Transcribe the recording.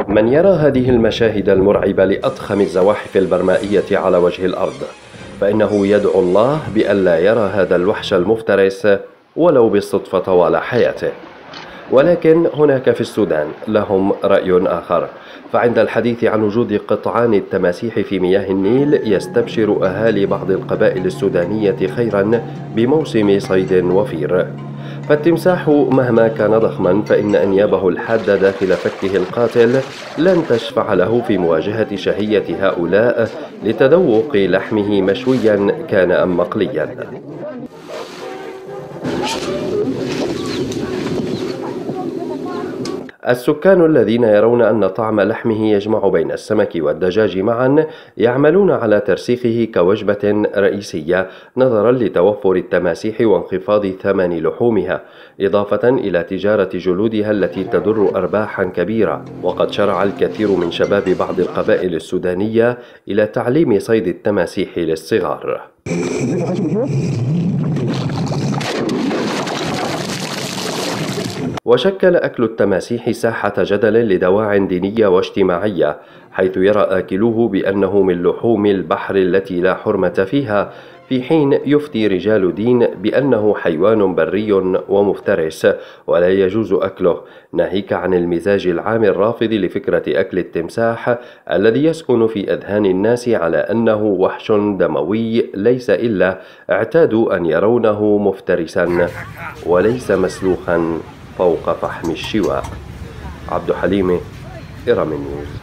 من يرى هذه المشاهد المرعبة لأضخم الزواحف البرمائية على وجه الأرض فإنه يدعو الله بألا يرى هذا الوحش المفترس ولو بالصدفة طوال حياته. ولكن هناك في السودان لهم رأي آخر، فعند الحديث عن وجود قطعان التماسيح في مياه النيل يستبشر أهالي بعض القبائل السودانية خيرا بموسم صيد وفير. فالتمساح مهما كان ضخما فإن أنيابه الحادة داخل فكه القاتل لن تشفع له في مواجهة شهية هؤلاء لتذوق لحمه مشويا كان أم مقليا. السكان الذين يرون أن طعم لحمه يجمع بين السمك والدجاج معا يعملون على ترسيخه كوجبة رئيسية نظرا لتوفر التماسيح وانخفاض ثمن لحومها، إضافة إلى تجارة جلودها التي تدر أرباحا كبيرة. وقد شرع الكثير من شباب بعض القبائل السودانية إلى تعليم صيد التماسيح للصغار. وشكل أكل التماسيح ساحة جدل لدواع دينية واجتماعية، حيث يرى آكلوه بأنه من لحوم البحر التي لا حرمة فيها، في حين يفتي رجال دين بأنه حيوان بري ومفترس ولا يجوز أكله، ناهيك عن المزاج العام الرافض لفكرة أكل التمساح الذي يسكن في أذهان الناس على أنه وحش دموي ليس إلا اعتادوا أن يرونه مفترسا وليس مسلوخا فوق فحم الشواء. عبد حليم، إرم نيوز.